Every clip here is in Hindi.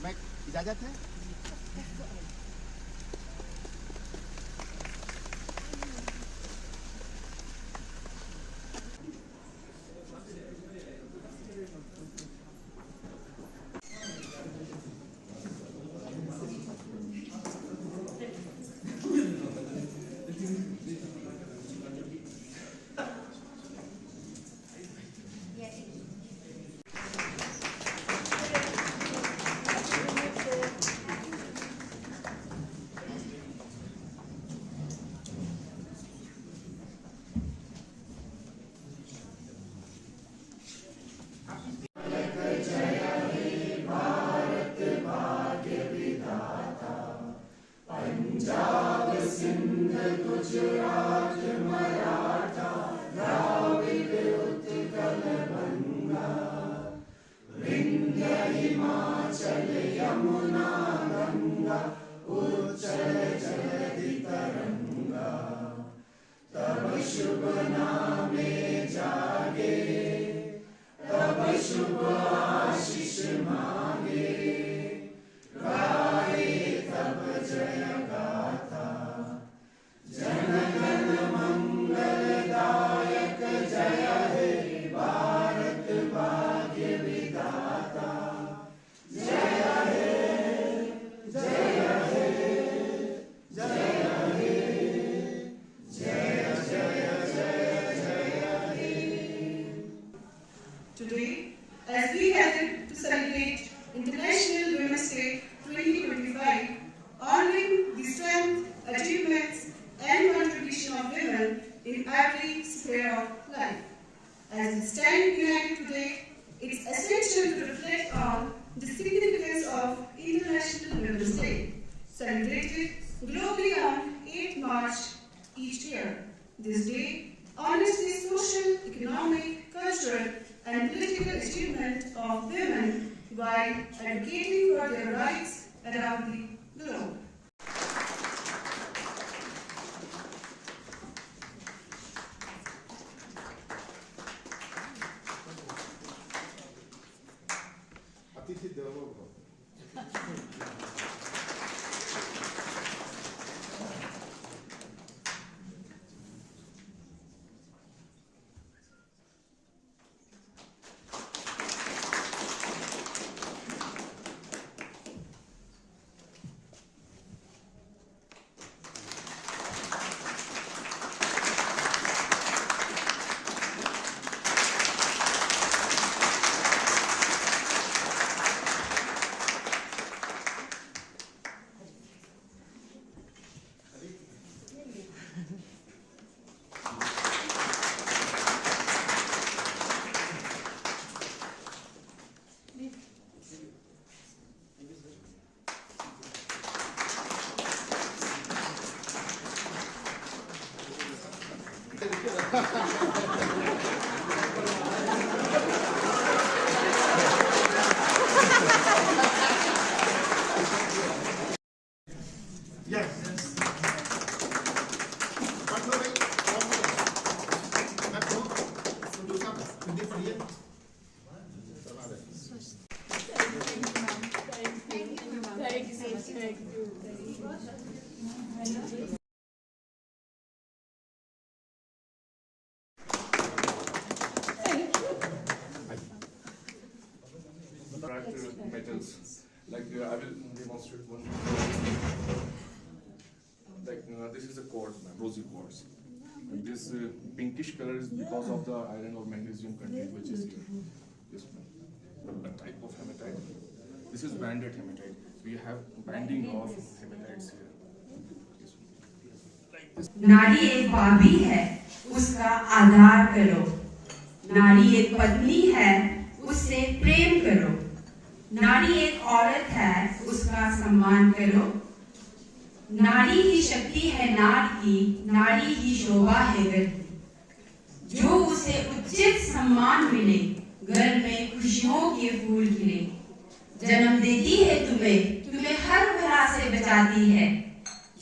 मैं इजाजत है। Today, as we gather to celebrate International Women's Day 2025, honoring the strength, achievements, and contribution of women in every sphere of life. As we stand united today, it's essential to reflect on the significance of International Women's Day, celebrated globally on 8th March each year. This day honors the social, economic, cultural, and political achievement of women while advocating for their rights around the globe. अतिथि देवो भव। Metals. Like I will demonstrate one. Like this is a quartz, rosy quartz. And this pinkish color is because of the iron or magnesium content which is here. This one, a type of hematite. This is banded hematite. We have banding of hematites here. नारी एक भाभी है, उसका आदर करो। नारी एक पत्नी है, उससे प्रेम करो। नारी एक औरत है, उसका सम्मान करो। नारी ही शक्ति है नारी की, नारी ही शोभा है घर की। जो उसे उचित सम्मान मिले, घर में खुशियों के फूल खिले। जन्म देती है तुम्हें, तुम्हें हर तरह से बचाती है।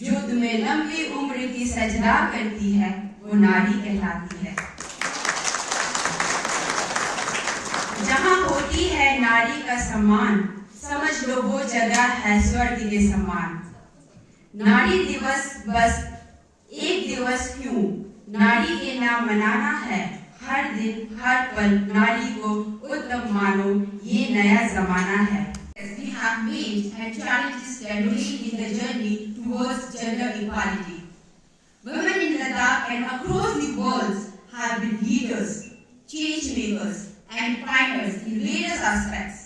जो तुम्हें लंबी उम्र की सजदा करती है, वो नारी कहलाती है। जहाँ होती करती है नारी का सम्मान, समझ लो वो जगह है स्वर्ग के समान। नारी दिवस बस एक दिवस क्यों, नारी के नाम मनाना है हर दिन हर पल, नारी को उत्तम मानो ये नया जमाना है। We have made and challenges steadily in the journey towards gender equality. Women in Ladakh and across the world have been leaders, change makers, and pioneers in various aspects,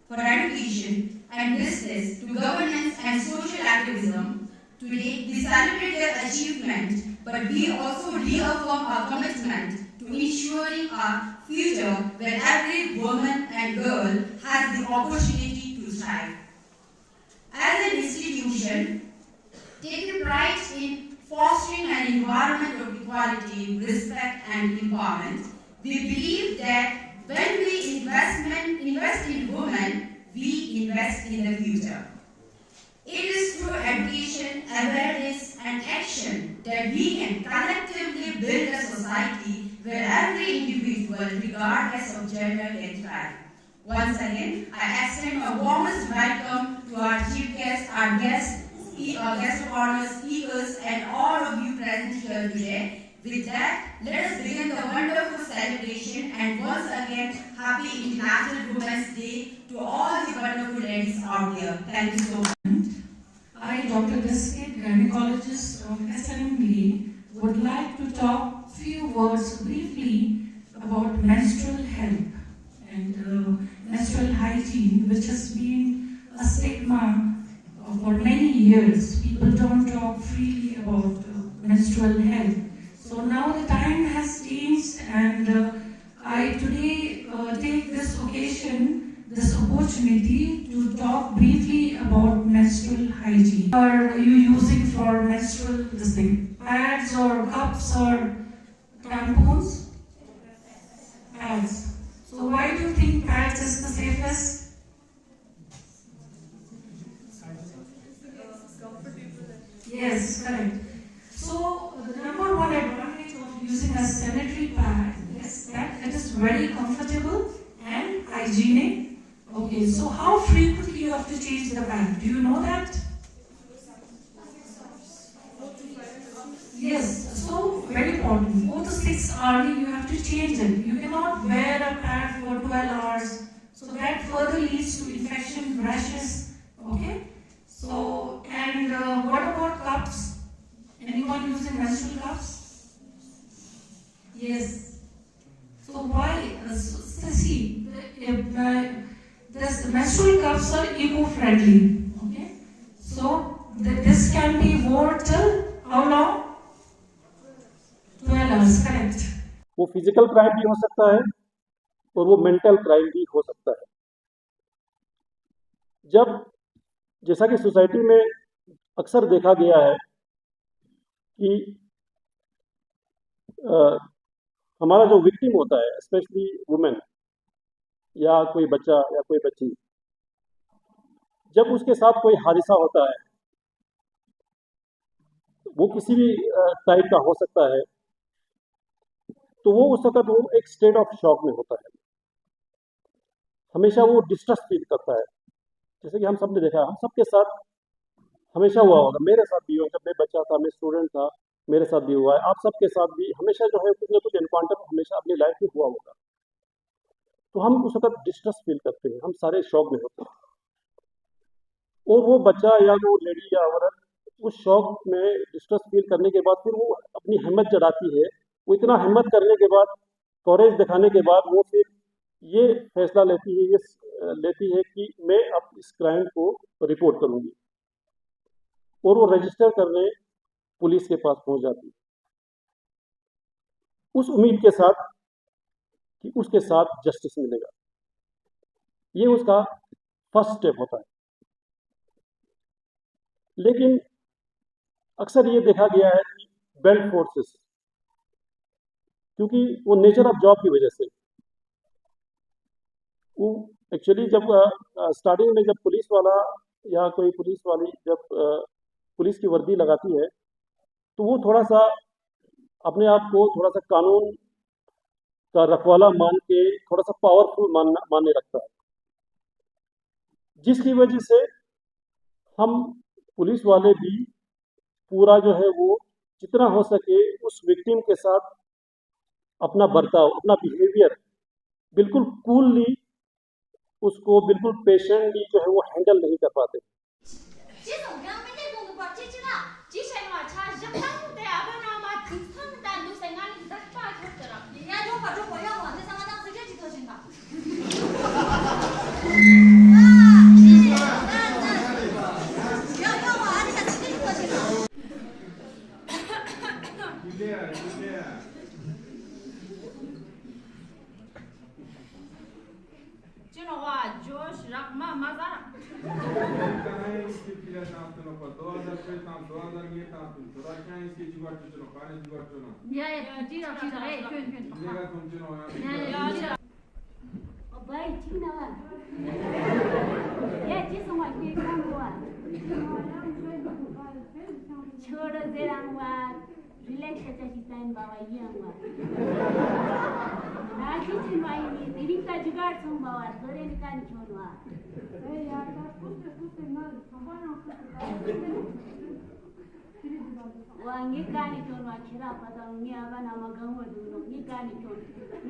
from education and business to governance and social activism. Today, we celebrate their achievement, but we also reaffirm our commitment to ensuring a future where every woman and girl has the opportunity to thrive. As an institution, taking pride in fostering an environment of equality, respect, and empowerment, we believe that when we invest in women, we invest in the future. It is through education, awareness, and action that we can collectively build a society where every individual, regardless of gender, can thrive. Once again, I extend my warmest welcome to our chief guests, our guest of honor speakers, and all of you present here today. With that, let us begin the wonderful celebration, and once again, happy International Women's Day to all the wonderful ladies out there. Thank you so much. I, Dr. Biscuit, gynecologist of SNMB, would like to talk few words briefly about menstrual health and menstrual hygiene, which has been a stigma for many years. People don't talk freely about menstrual health. So now the time has changed, and I today take this occasion, this opportunity to talk briefly about menstrual hygiene. Are you using for menstrual pads or cups or tampons? Pads. So why do you think pads is the safest? Yes, correct. So the number one advantage of using a sanitary pad is that it is very comfortable and hygienic. Okay, so how frequently you have to change the pad? Do you know that? Yes, so very important. 4 to 6 hourly you have to change it. You cannot wear a pad for 12 hours. So that further leads to infection, rashes. Okay? So, and what about cups? Anyone using menstrual cups? Yes. So why? See, the menstrual cups are eco-friendly. Okay? So this can be worn till how long? 12 hours, correct. वो फिजिकल क्राइम भी हो सकता है और वो मेंटल क्राइम भी हो सकता है। जब जैसा कि सोसाइटी में अक्सर देखा गया है कि हमारा जो विक्टिम होता है, स्पेशली वुमेन या कोई बच्चा या कोई बच्ची, जब उसके साथ कोई हादसा होता है, वो किसी भी टाइप का हो सकता है, तो वो उस वक्त वो एक स्टेट ऑफ शॉक में होता है। हमेशा वो डिस्ट्रेस फील करता है। जैसे कि हम सब ने देखा, हम सबके साथ हमेशा हुआ होगा, मेरे साथ भी हुआ, जब मैं बच्चा था, मैं स्टूडेंट था, मेरे साथ भी हुआ है, आप सबके साथ भी हमेशा जो है कुछ ना कुछ एनकाउंटर हमेशा अपनी लाइफ में हुआ होगा। तो हम उस वक्त डिस्ट्रेस फील करते हैं, हम सारे शॉक में होते हैं, और वो बच्चा या वो लेडी या औरत उस शॉक में डिस्ट्रेस फील करने के बाद फिर वो अपनी हिम्मत जताती है। वो इतना हिम्मत करने के बाद, कॉरेज दिखाने के बाद, वो फिर ये फैसला लेती है कि मैं अब इस क्राइम को रिपोर्ट करूंगी, और वो रजिस्टर करने पुलिस के पास पहुंच जाती है, उस उम्मीद के साथ कि उसके साथ जस्टिस मिलेगा। ये उसका फर्स्ट स्टेप होता है। लेकिन अक्सर ये देखा गया है कि बेल्ट फोर्सेस, क्योंकि वो नेचर ऑफ जॉब की वजह से, वो एक्चुअली जब स्टार्टिंग में जब पुलिस वाला या कोई पुलिस वाली जब पुलिस की वर्दी लगाती है, तो वो थोड़ा सा अपने आप को थोड़ा सा कानून का रखवाला मान के थोड़ा सा पावरफुल मानने लगता है। जिसकी वजह से हम पुलिस वाले भी पूरा जो है वो जितना हो सके उस विक्टिम के साथ अपना बर्ताव, अपना बिहेवियर बिल्कुल कूलली, उसको बिल्कुल पेशेंटली जो है वो हैंडल नहीं कर पाते। 这种刚没得动作吧，这那，之前嘛，他日本的阿爸那嘛，经常单独在哪里在发出的了，人家就把这火药往那上面当时就去头身吧。啊，是，要往那个直接去头身吧。这种话就是让妈妈咋了？ कहाँ है इसके पिला सांप तो ना 2000 पे सांप 2000 ये सांप तो राजा इसके जीवाट तो ना पानी जीवाट तो ना ये जी哎，对对。 इधर तुम चलो यहाँ भाई ठीक ना ये चीज हम के काम हुआ छोड़ दे रहा रिलैक्स चाहिए टाइम बाबा ये हुआ ना किचन में ये दिल का जुगाड़ तुम बाबा थोड़े निकाल छोड़वा ए यार कुछ ना wangi kani ton wa kira pata ngi aba na magango duno ngi kani ton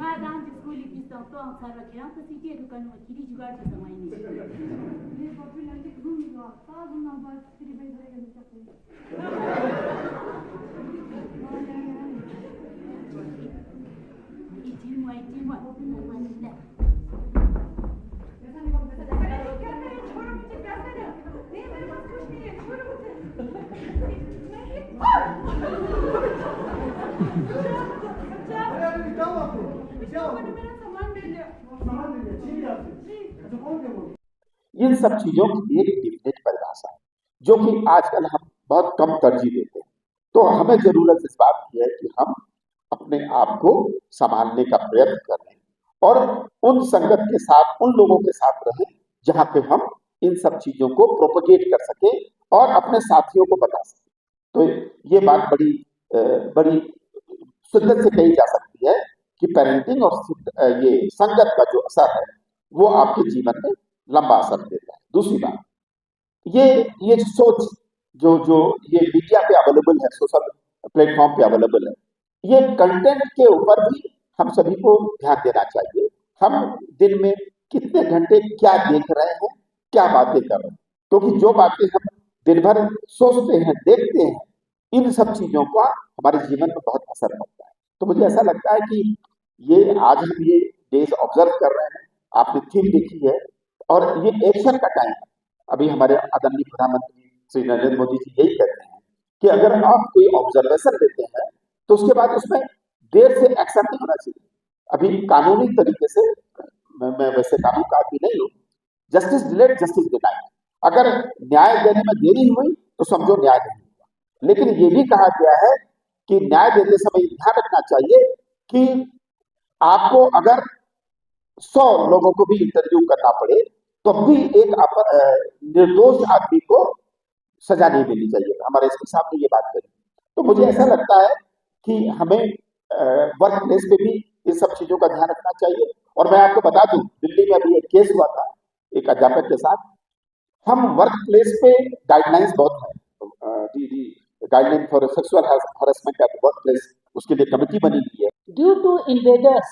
ma dan ti skuli piston to sarwa kira to sike du kanu kiri jugar to samai ni ye popular ti gumi do ta duna ba kiri be dare ga chakku itim wa popular ma ni इन सब चीजों की एक डिफिनेट परिभाषा है जो कि आजकल हम बहुत कम तरजीह देते हैं। तो हमें जरूरत इस बात की है कि हम अपने आप को संभालने का प्रयत्न करें और उन संगत के साथ, उन लोगों के साथ रहें जहां पे हम इन सब चीजों को प्रोपगेट कर सके और अपने साथियों को बता सके। तो ये बात बड़ी शिद्दत से कही जा सकती है कि पेरेंटिंग और ये संगत का जो असर है वो आपके जीवन में लंबा असर देता है। दूसरी बात, ये सोच जो ये मीडिया पे अवेलेबल है, सोशल प्लेटफॉर्म पे अवेलेबल है, ये कंटेंट के ऊपर भी हम सभी को ध्यान देना चाहिए। हम दिन में कितने घंटे क्या देख रहे हैं, क्या बातें कर रहे हैं, क्योंकि जो बातें हम दिन भर सोचते हैं, देखते हैं, इन सब चीजों का हमारे जीवन में बहुत असर पड़ता है। तो मुझे ऐसा लगता है कि ये आज हम ये डेज ऑब्जर्व कर रहे हैं, आपने थीम देखी है और ये एक्शन का टाइम है। अभी हमारे आदरणीय प्रधानमंत्री श्री नरेंद्र मोदी जी यही कहते हैं कि अगर आप कोई ऑब्जर्वेशन देते हैं तो उसके बाद उसमें देर से एक्शन नहीं होना चाहिए। अभी कानूनी तरीके से, मैं वैसे कानून का आदमी नहीं हूँ, जस्टिस डिलेड जस्टिस डिनाइड, अगर न्याय देने में देरी हुई तो समझो न्याय नहीं हुआ। लेकिन ये भी कहा गया है कि न्याय देते समय ध्यान रखना चाहिए कि आपको अगर 100 लोगों को भी इंटरव्यू करना पड़े तो भी एक निर्दोष आदमी को सजा नहीं मिलनी चाहिए। हमारे एसपी साहब ने ये बात कही। तो मुझे ऐसा लगता है कि हमें वर्क प्लेस पे भी इन सब चीजों का ध्यान रखना चाहिए। और मैं आपको बता दूं, दिल्ली में अभी एक केस हुआ था एक अध्यापक के साथ। हम वर्क प्लेस पे गाइडलाइंस बहुत है, guideline for sexual harassment at work place, उसके लिए कमेटी बनी हुई है। Due to invaders,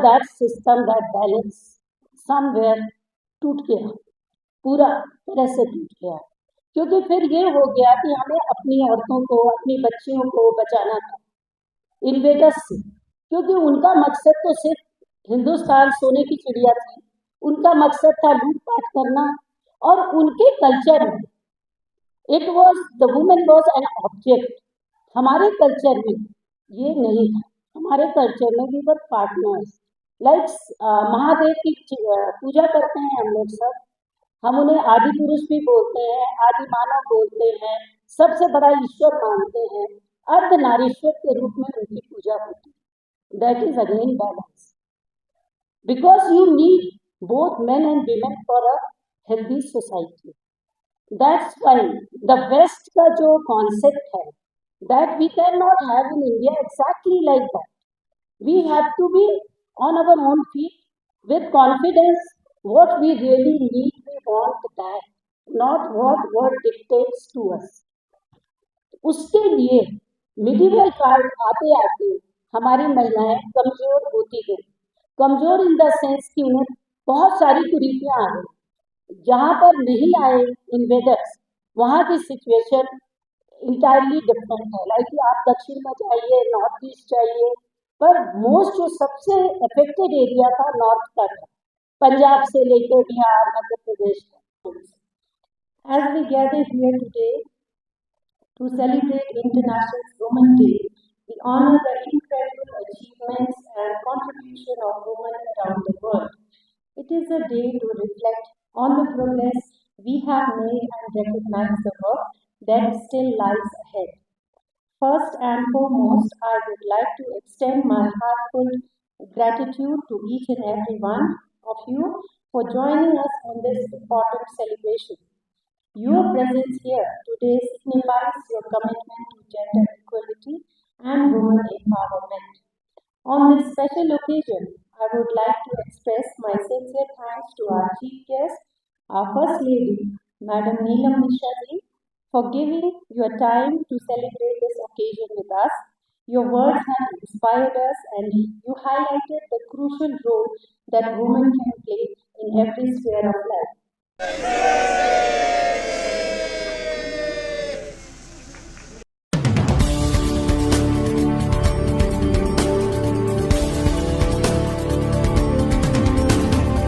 that system, that balance somewhere टूट गया, पूरा तरह से टूट गया, क्योंकि फिर ये हो गया कि हमें अपनी औरतों को, अपनी बच्चियों को बचाना था इन्वेडर्स से, क्योंकि उनका मकसद तो सिर्फ हिंदुस्तान सोने की चिड़िया थी, उनका मकसद था लूटपाट करना। और उनके कल्चर में it was the women was an object. हमारे कल्चर में ये नहीं था। हमारे कल्चर में we were partners, like Mahadev की पूजा करते हैं हम लोग सब। हम उन्हें आदि पुरुष भी बोलते हैं, आदि मानव बोलते हैं, सबसे बड़ा ईश्वर मानते हैं। अर्धनारीश्वर के रूप में उनकी पूजा होती है। That is again balance, because you need both men and women for a healthy society. That's why the west का जो कॉन्सेप्ट है, that we cannot have in India exactly like that. We have to be on our own feet with confidence What we really need, we want that, not what world dictates to us. उसके लिए मिडिवल कार्ड आते आते हमारी महिलाएं कमजोर होती गई, कमजोर इन द सेंस कि उन्हें बहुत सारी कुरीतियां आ गई। जहां पर नहीं आए इन्वेडर्स, वहां की सिचुएशन इंटायरली डिफरेंट है। लाइक आप दक्षिण में जाइए, नॉर्थ ईस्ट जाइए, पर मोस्ट जो सबसे अफेक्टेड एरिया था नॉर्थ का था, पंजाब से लेकर बिहार, मध्य प्रदेश तक। As we gather here today to celebrate International Women's Day, we honor the incredible achievements and contribution of women around the world. It is a day to reflect on the progress we have made and recognize the work that still lies ahead. First and foremost, I would like to extend my heartfelt gratitude to each and every one of you for joining us on this important celebration. Your presence here today signifies your commitment to gender equality and women empowerment. On this special occasion, I would like to express my sincere thanks to our chief guest, our First Lady, Madam Neelam Mishra ji, for giving your time to celebrate this occasion with us. Your words have inspired us and you highlighted the crucial role that women can play in every sphere of life.